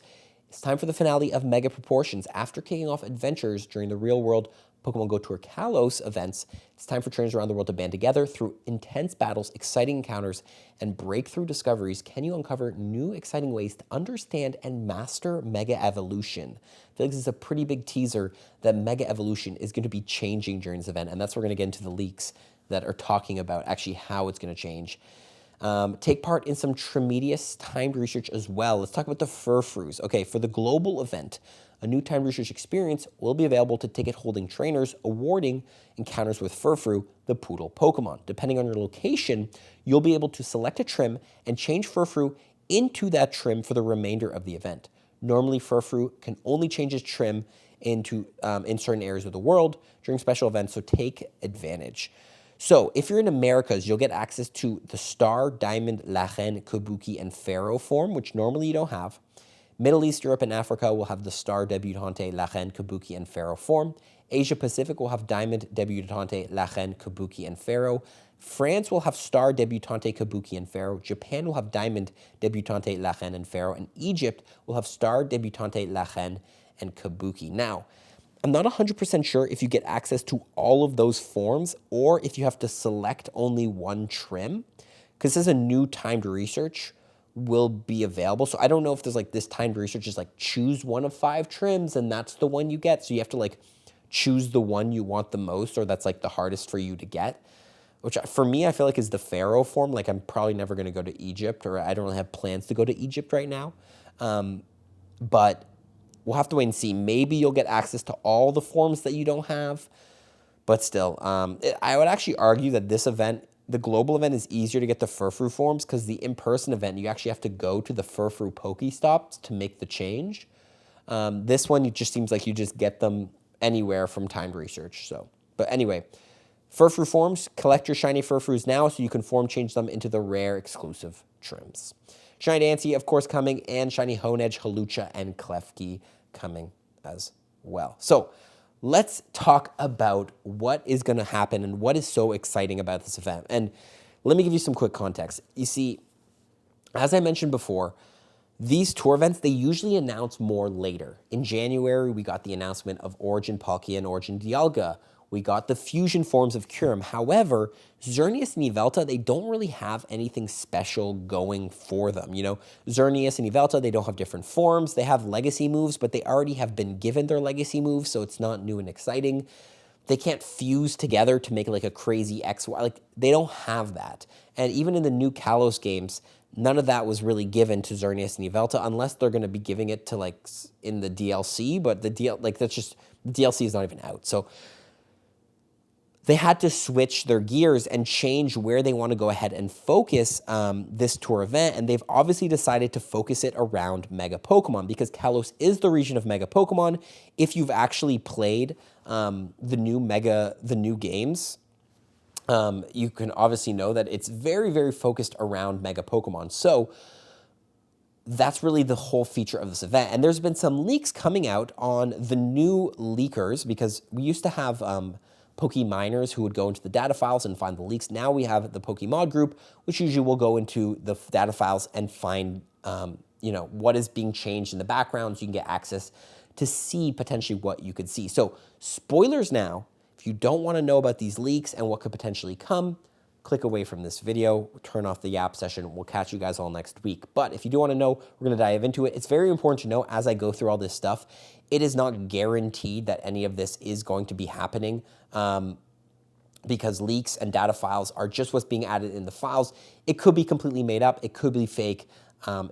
It's time for the finale of Mega Proportions. After kicking off adventures during the real-world Pokemon Go Tour Kalos events, it's time for trainers around the world to band together through intense battles, exciting encounters, and breakthrough discoveries. Can you uncover new exciting ways to understand and master Mega Evolution? I feel like this is a pretty big teaser that Mega Evolution is going to be changing during this event, and that's where we're going to get into the leaks that are talking about actually how it's going to change. Take part in some Tremedious timed research as well. Let's talk about the Furfroos. Okay, for the global event, a new timed research experience will be available to ticket-holding trainers, awarding encounters with Furfroo, the Poodle Pokemon. Depending on your location, you'll be able to select a trim and change Furfroo into that trim for the remainder of the event. Normally, Furfroo can only change its trim into in certain areas of the world during special events, so take advantage. So if you're in Americas, you'll get access to the Star, Diamond, Lachen, Kabuki, and Pharaoh form, which normally you don't have. Middle East, Europe, and Africa will have the Star, Debutante, Lachen, Kabuki, and Pharaoh form. Asia Pacific will have Diamond, Debutante, Lachen, Kabuki, and Pharaoh. France will have Star, Debutante, Kabuki, and Pharaoh. Japan will have Diamond, Debutante, Lachen, and Pharaoh. And Egypt will have Star, Debutante, Lachen, and Kabuki. Now, I'm not 100% sure if you get access to all of those forms or if you have to select only one trim, because this is a new timed research will be available. So I don't know if there's like this timed research is like choose one of 5 trims and that's the one you get. So you have to like choose the one you want the most, or that's like the hardest for you to get, which for me, I feel like is the Pharaoh form. Like I'm probably never going to go to Egypt, or I don't really have plans to go to Egypt right now. But we'll have to wait and see. Maybe you'll get access to all the forms that you don't have, but still, I would actually argue that this event, the global event, is easier to get the Furfroo forms, because the in-person event, you actually have to go to the Furfroo Pokestops to make the change. This one, it just seems like you just get them anywhere from timed research. So, but anyway, Furfroo forms, collect your shiny Furfroos now so you can form change them into the rare exclusive trims. Shiny Dancy, of course, coming, and Shiny Honedge, Halucha, and Klefki coming as well. So let's talk about what is going to happen and what is so exciting about this event. And let me give you some quick context. You see, as I mentioned before, these tour events, they usually announce more later. In January, we got the announcement of Origin Palkia and Origin Dialga. We got the fusion forms of Kyurem. However, Xerneas and Yveltal, they don't really have anything special going for them. You know, Xerneas and Yveltal, they don't have different forms. They have legacy moves, but they already have been given their legacy moves, so it's not new and exciting. They can't fuse together to make like a crazy XY. Like, they don't have that. And even in the new Kalos games, none of that was really given to Xerneas and Yveltal, unless they're going to be giving it to like in the DLC, but the DLC is not even out. So they had to switch their gears and change where they want to go ahead and focus this tour event, and they've obviously decided to focus it around Mega Pokemon, because Kalos is the region of Mega Pokemon. If you've actually played the new games, you can obviously know that it's very, very focused around Mega Pokemon. So that's really the whole feature of this event. And there's been some leaks coming out on the new leakers, because we used to have Pokeminers who would go into the data files and find the leaks. Now we have the Pokemon group, which usually will go into the data files and find what is being changed in the background, so you can get access to see potentially what you could see. So spoilers now, if you don't want to know about these leaks and what could potentially come, click away from this video, turn off the YAP session. We'll catch you guys all next week. But if you do want to know, we're going to dive into it. It's very important to know as I go through all this stuff, it is not guaranteed that any of this is going to be happening. Because leaks and data files are just what's being added in the files. It could be completely made up. It could be fake.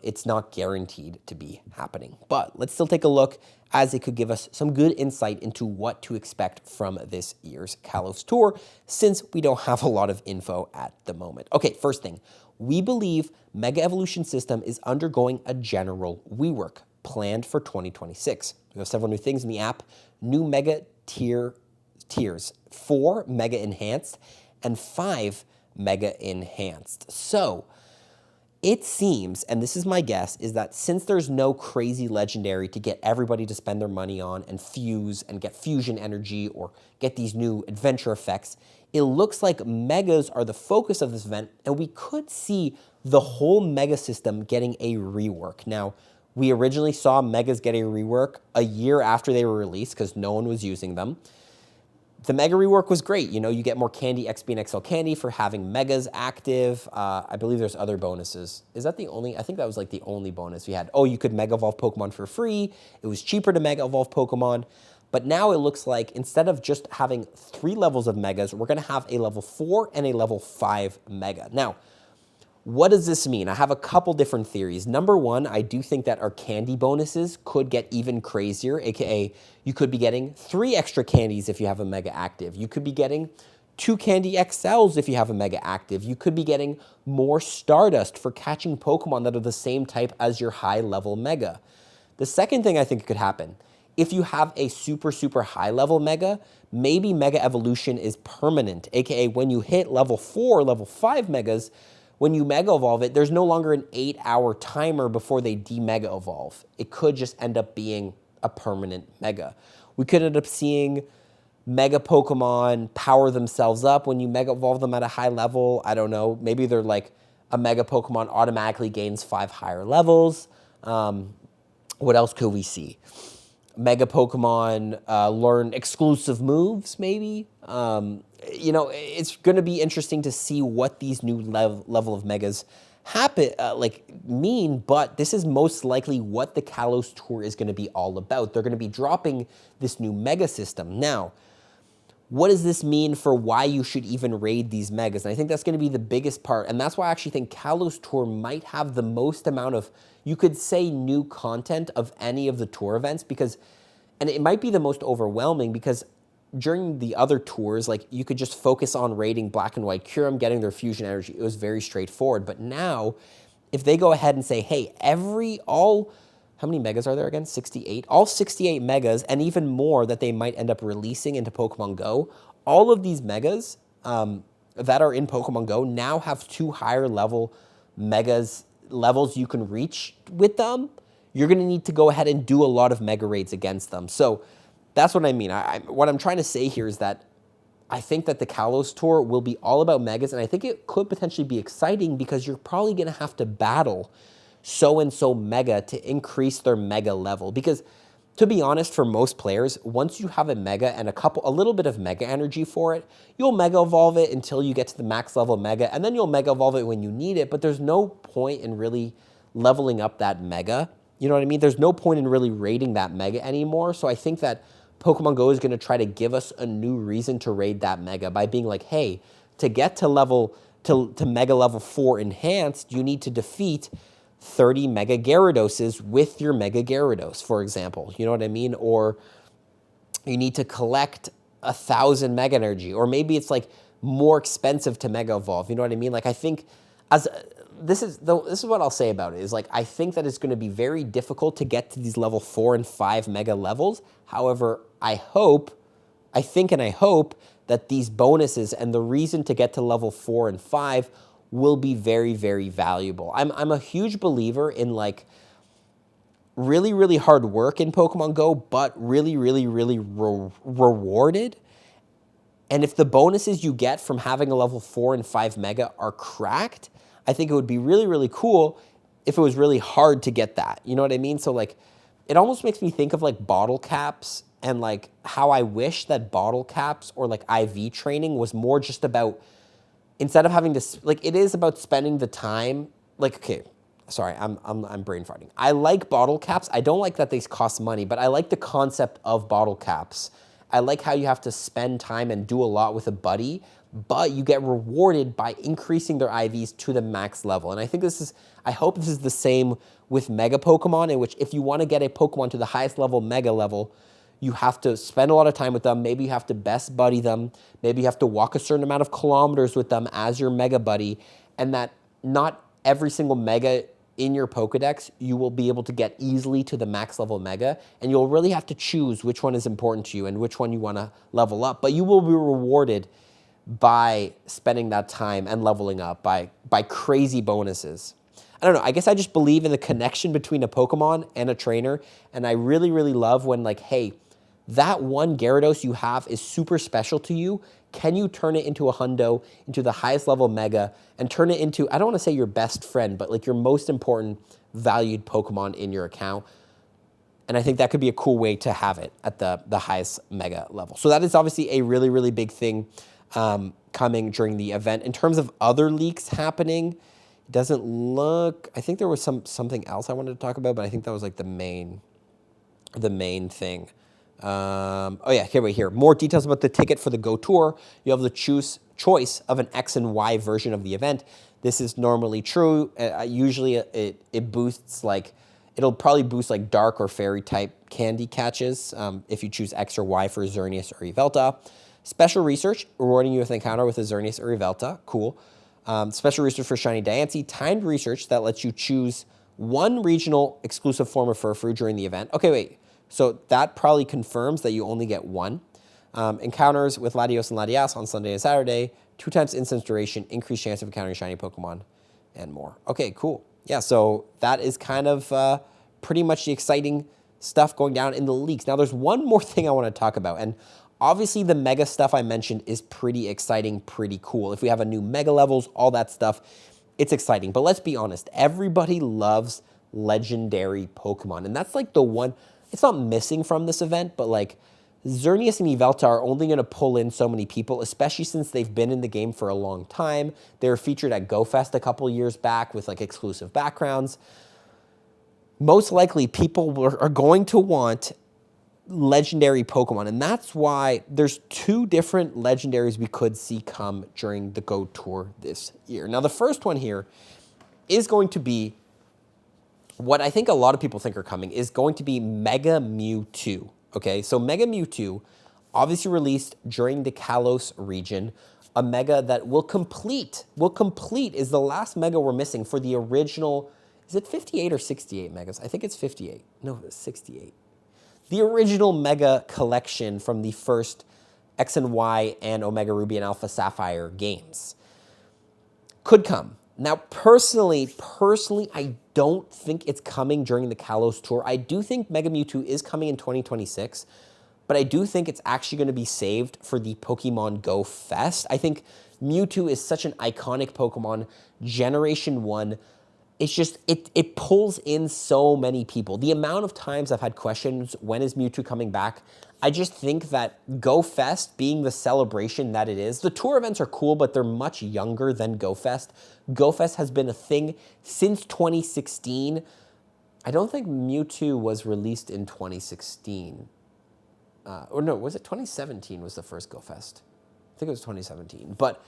It's not guaranteed to be happening. But let's still take a look, as it could give us some good insight into what to expect from this year's Kalos Tour, since we don't have a lot of info at the moment. Okay, first thing, we believe Mega Evolution System is undergoing a general rework planned for 2026. We have several new things in the app, new Mega tiers, 4 Mega Enhanced and 5 Mega Enhanced. So it seems, and this is my guess, is that since there's no crazy legendary to get everybody to spend their money on and fuse and get fusion energy or get these new adventure effects, it looks like megas are the focus of this event, and we could see the whole mega system getting a rework. Now, we originally saw megas get a rework a year after they were released because no one was using them. The Mega rework was great. You know, you get more candy, XP and XL candy for having Megas active. I believe there's other bonuses. Is that the only? I think that was like the only bonus we had. Oh, you could Mega Evolve Pokemon for free. It was cheaper to Mega Evolve Pokemon. But now it looks like instead of just having 3 levels of Megas, we're going to have a level 4 and a level 5 Mega. Now, what does this mean? I have a couple different theories. Number one, I do think that our candy bonuses could get even crazier, aka you could be getting 3 extra candies if you have a Mega active. You could be getting 2 candy XLs if you have a Mega active. You could be getting more Stardust for catching Pokemon that are the same type as your high level Mega. The second thing I think could happen, if you have a super, super high level Mega, maybe Mega Evolution is permanent, aka when you hit level 4, level 5 Megas, when you Mega Evolve it, there's no longer an 8-hour timer before they de-Mega Evolve. It could just end up being a permanent Mega. We could end up seeing Mega Pokemon power themselves up when you Mega Evolve them at a high level. I don't know. Maybe they're like a Mega Pokemon automatically gains 5 higher levels. What else could we see? Mega Pokemon learn exclusive moves, maybe. You know, it's going to be interesting to see what these new level of Megas mean, but this is most likely what the Kalos Tour is going to be all about. They're going to be dropping this new Mega system. Now, what does this mean for why you should even raid these Megas? And I think that's going to be the biggest part, and that's why I actually think Kalos Tour might have the most amount of, you could say, new content of any of the tour events, because, and it might be the most overwhelming, because during the other tours, like, you could just focus on raiding Black and White Kyurem, getting their fusion energy. It was very straightforward. But now, if they go ahead and say, hey, how many Megas are there again? 68? All 68 Megas, and even more that they might end up releasing into Pokemon Go, all of these Megas that are in Pokemon Go now have 2 higher level Megas levels you can reach with them. You're going to need to go ahead and do a lot of Mega raids against them. So that's what I mean. What I'm trying to say here is that I think that the Kalos Tour will be all about Megas, and I think it could potentially be exciting because you're probably going to have to battle so-and-so Mega to increase their Mega level. Because, to be honest, for most players, once you have a Mega and a little bit of Mega energy for it, you'll Mega Evolve it until you get to the max level Mega, and then you'll Mega Evolve it when you need it, but there's no point in really leveling up that Mega. You know what I mean? There's no point in really raiding that Mega anymore, so I think that Pokemon Go is going to try to give us a new reason to raid that Mega by being like, hey, to get to Mega level 4 enhanced, you need to defeat 30 Mega Gyarados with your Mega Gyarados, for example. You know what I mean? Or you need to collect 1,000 Mega Energy, or maybe it's like more expensive to Mega Evolve. You know what I mean? Like, I think this is what I'll say about it, is like, I think that it's going to be very difficult to get to these level 4 and 5 Mega levels. However, I hope that these bonuses and the reason to get to level 4 and 5 will be very, very valuable. I'm a huge believer in, like, really, really hard work in Pokemon Go, but really, really, really rewarded. And if the bonuses you get from having a level 4 and 5 Mega are cracked, I think it would be really, really cool if it was really hard to get that. You know what I mean? So, like, it almost makes me think of, like, bottle caps, and, like, how I wish that bottle caps or, like, IV training was more just about instead of having to, like, it is about spending the time, like, okay, sorry, I'm brain farting. I like bottle caps. I don't like that they cost money, but I like the concept of bottle caps. I like how you have to spend time and do a lot with a buddy, but you get rewarded by increasing their IVs to the max level. And I think I hope this is the same with Mega Pokemon, in which if you want to get a Pokemon to the highest level, Mega level, you have to spend a lot of time with them. Maybe you have to best buddy them. Maybe you have to walk a certain amount of kilometers with them as your Mega buddy, and that not every single Mega in your Pokedex you will be able to get easily to the max level Mega, and you'll really have to choose which one is important to you and which one you want to level up. But you will be rewarded by spending that time and leveling up by crazy bonuses. I don't know, I guess I just believe in the connection between a Pokemon and a trainer, and I really, really love when, like, hey, that one Gyarados you have is super special to you. Can you turn it into a hundo, into the highest level Mega, and turn it into, I don't want to say your best friend, but like your most important valued Pokemon in your account? And I think that could be a cool way to have it at the highest Mega level. So that is obviously a really, really big thing coming during the event. In terms of other leaks happening, it doesn't look, I think there was something else I wanted to talk about, but I think that was like the main thing. Oh yeah, here. More details about the ticket for the Go Tour. You have the choice of an X and Y version of the event. This is normally true. Usually it boosts, like, it'll probably boost like dark or fairy type candy catches if you choose X or Y for Xerneas or Yveltal. Special research, rewarding you with an encounter with a Xerneas or Yveltal. Cool. Special research for Shiny Diancie. Timed research that lets you choose one regional exclusive form of Furfrou during the event. Okay, wait. So that probably confirms that you only get one. Encounters with Latios and Latias on Sunday and Saturday. 2 times instance duration, increased chance of encountering shiny Pokemon, and more. Okay, cool. Yeah, so that is kind of pretty much the exciting stuff going down in the leaks. Now, there's one more thing I want to talk about, and obviously the Mega stuff I mentioned is pretty exciting, pretty cool. If we have a new Mega levels, all that stuff, it's exciting. But let's be honest, everybody loves legendary Pokemon, and that's like the one, it's not missing from this event, but like Xerneas and Yveltal are only going to pull in so many people, especially since they've been in the game for a long time. They were featured at GoFest a couple years back with like exclusive backgrounds. Most likely people are going to want legendary Pokemon, and that's why there's 2 different legendaries we could see come during the Go Tour this year. Now, the first one here is going to be what I think a lot of people think are coming, is going to be Mega Mewtwo. Okay, so Mega Mewtwo, obviously released during the Kalos region, a Mega that will complete, is the last Mega we're missing for the original, is it 58 or 68 Megas? I think it's 58. No, it's 68. The original Mega collection from the first X and Y and Omega Ruby and Alpha Sapphire games could come. Now, personally, I don't think it's coming during the Kalos Tour. I do think Mega Mewtwo is coming in 2026, but I do think it's actually going to be saved for the Pokemon GO Fest. I think Mewtwo is such an iconic Pokemon. Generation 1, it's just, it pulls in so many people. The amount of times I've had questions, when is Mewtwo coming back? I just think that Go Fest, being the celebration that it is, the tour events are cool, but they're much younger than Go Fest. Go Fest has been a thing since 2016. I don't think Mewtwo was released in 2016. Or no, was it 2017 was the first Go Fest? I think it was 2017. But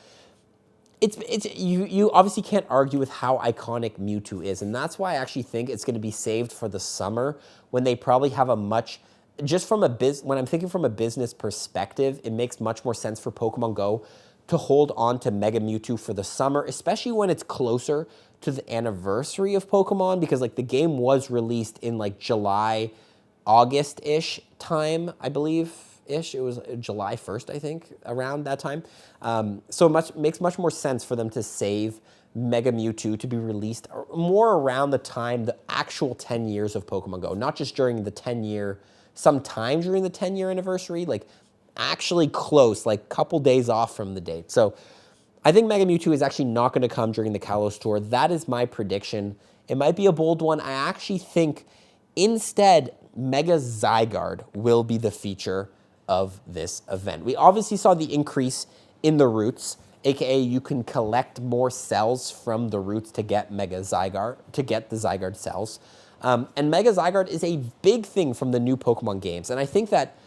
you obviously can't argue with how iconic Mewtwo is, and that's why I actually think it's going to be saved for the summer, when they probably have a much, just from when I'm thinking from a business perspective, it makes much more sense for Pokemon Go to hold on to Mega Mewtwo for the summer, especially when it's closer to the anniversary of Pokemon, because like the game was released in like July, August-ish time, I believe. It was July 1st, I think, around that time. So it makes much more sense for them to save Mega Mewtwo to be released more around the time, the actual 10 years of Pokemon Go, not just during the 10-year, sometime during the 10-year anniversary, like actually close, like couple days off from the date. So I think Mega Mewtwo is actually not going to come during the Kalos Tour. That is my prediction. It might be a bold one. I actually think instead Mega Zygarde will be the feature of this event. We obviously saw the increase in the routes, aka you can collect more cells from the roots to get Mega Zygarde, to get the Zygarde cells. And Mega Zygarde is a big thing from the new Pokemon games. And I think that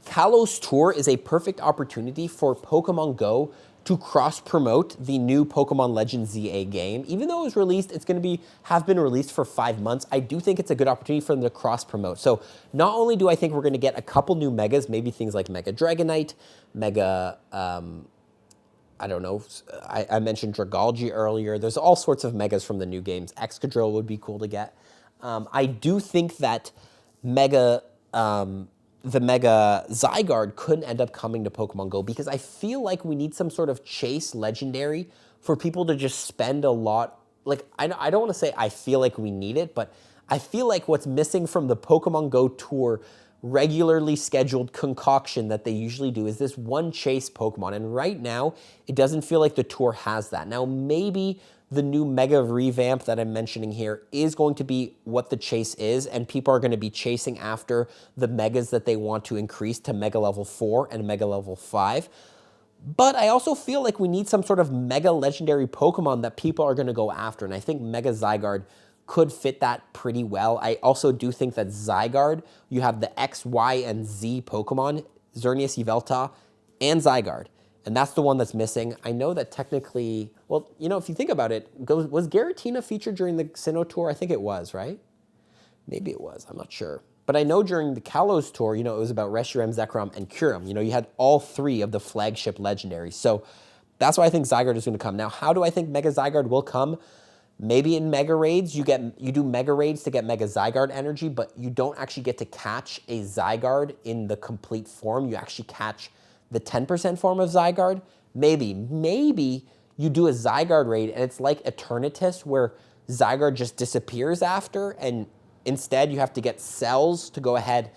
Kalos Tour is a perfect opportunity for Pokemon Go to cross-promote the new Pokemon Legends ZA game. Even though it was released, it's going to have been released for 5 months, I do think it's a good opportunity for them to cross-promote. So not only do I think we're going to get a couple new Megas, maybe things like Mega Dragonite, Mega, I don't know, I mentioned Dragalge earlier. There's all sorts of Megas from the new games. Excadrill would be cool to get. I do think that the Mega Zygarde could end up coming to Pokemon Go because I feel like we need some sort of chase legendary for people to just spend a lot. Like, I don't want to say I feel like we need it, but I feel like what's missing from the Pokemon Go Tour regularly scheduled concoction that they usually do is this one chase Pokemon. And right now, it doesn't feel like the tour has that. Now, maybe the new Mega revamp that I'm mentioning here is going to be what the chase is, and people are going to be chasing after the Megas that they want to increase to Mega Level 4 and Mega Level 5. But I also feel like we need some sort of Mega Legendary Pokemon that people are going to go after, and I think Mega Zygarde could fit that pretty well. I also do think that Zygarde, you have the X, Y, and Z Pokemon, Xerneas, Yveltal, and Zygarde. And that's the one that's missing. I know that technically, well, you know, if you think about it, was Giratina featured during the Sinnoh Tour? I think it was, right? Maybe it was, I'm not sure. But I know during the Kalos Tour, you know, it was about Reshiram, Zekrom, and Kyurem. You know, you had all 3 of the flagship legendaries. So that's why I think Zygarde is going to come. Now, how do I think Mega Zygarde will come? Maybe in Mega Raids, you do Mega Raids to get Mega Zygarde energy, but you don't actually get to catch a Zygarde in the complete form. You actually catch the 10% form of Zygarde. Maybe you do a Zygarde raid and it's like Eternatus where Zygarde just disappears after, and instead you have to get cells to go ahead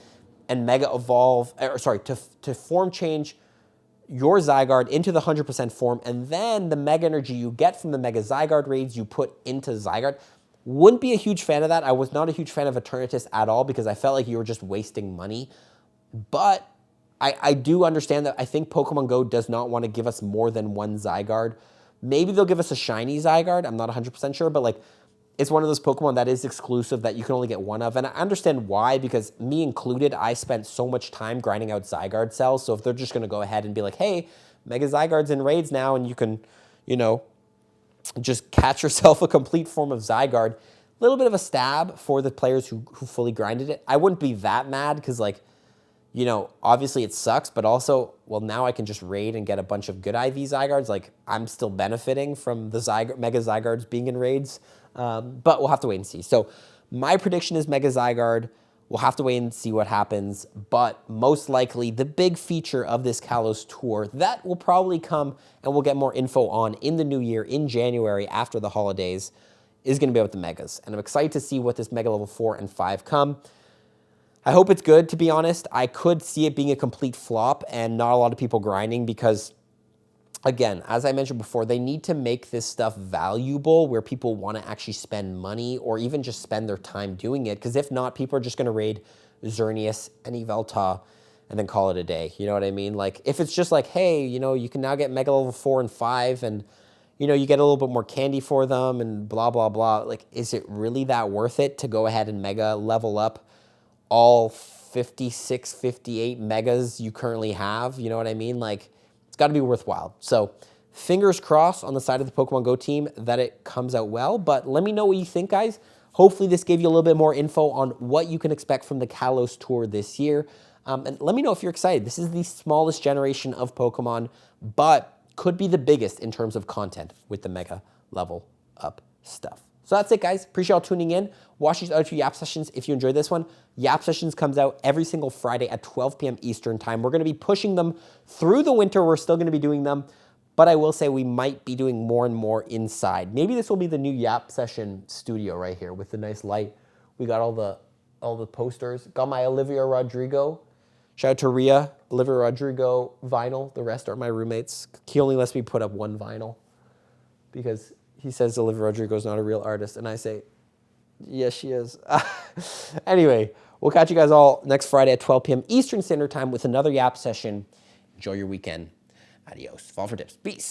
and Mega Evolve, to form change your Zygarde into the 100% form, and then the Mega energy you get from the Mega Zygarde raids you put into Zygarde. Wouldn't be a huge fan of that. I was not a huge fan of Eternatus at all because I felt like you were just wasting money. But I do understand that I think Pokemon Go does not want to give us more than one Zygarde. Maybe they'll give us a shiny Zygarde. I'm not 100% sure, but like it's one of those Pokemon that is exclusive that you can only get one of. And I understand why, because me included, I spent so much time grinding out Zygarde cells. So if they're just going to go ahead and be like, hey, Mega Zygarde's in raids now and you can, you know, just catch yourself a complete form of Zygarde, a little bit of a stab for the players who fully grinded it. I wouldn't be that mad because, like, you know, obviously it sucks, but also, well, now I can just raid and get a bunch of good IV Zygardes. Like, I'm still benefiting from the Mega Zygardes being in raids, but we'll have to wait and see. So my prediction is Mega Zygarde. We'll have to wait and see what happens, but most likely the big feature of this Kalos Tour that will probably come and we'll get more info on in the new year, in January, after the holidays, is going to be about the Megas. And I'm excited to see what this Mega Level 4 and 5 come. I hope it's good, to be honest. I could see it being a complete flop and not a lot of people grinding because, again, as I mentioned before, they need to make this stuff valuable where people want to actually spend money or even just spend their time doing it. Because if not, people are just going to raid Xerneas and Yveltal and then call it a day. You know what I mean? Like, if it's just like, hey, you know, you can now get Mega Level 4 and 5 and, you know, you get a little bit more candy for them and blah, blah, blah. Like, is it really that worth it to go ahead and Mega level up all 56, 58 Megas you currently have? You know what I mean? Like, it's got to be worthwhile. So fingers crossed on the side of the Pokemon Go team that it comes out well. But let me know what you think, guys. Hopefully this gave you a little bit more info on what you can expect from the Kalos Tour this year. And let me know if you're excited. This is the smallest generation of Pokemon, but could be the biggest in terms of content with the Mega level up stuff. So that's it, guys. Appreciate y'all tuning in. Watch these other 2 YAP sessions if you enjoyed this one. YAP sessions comes out every single Friday at 12 p.m. Eastern time. We're going to be pushing them through the winter. We're still going to be doing them, but I will say we might be doing more and more inside. Maybe this will be the new YAP session studio right here with the nice light. We got all the posters. Got my Olivia Rodrigo. Shout out to Rhea, Olivia Rodrigo vinyl. The rest are my roommates. He only lets me put up one vinyl because he says Olivia Rodrigo is not a real artist, and I say, yes, she is. Anyway, we'll catch you guys all next Friday at 12 p.m. Eastern Standard Time with another YAP session. Enjoy your weekend. Adios. Fall for tips. Peace.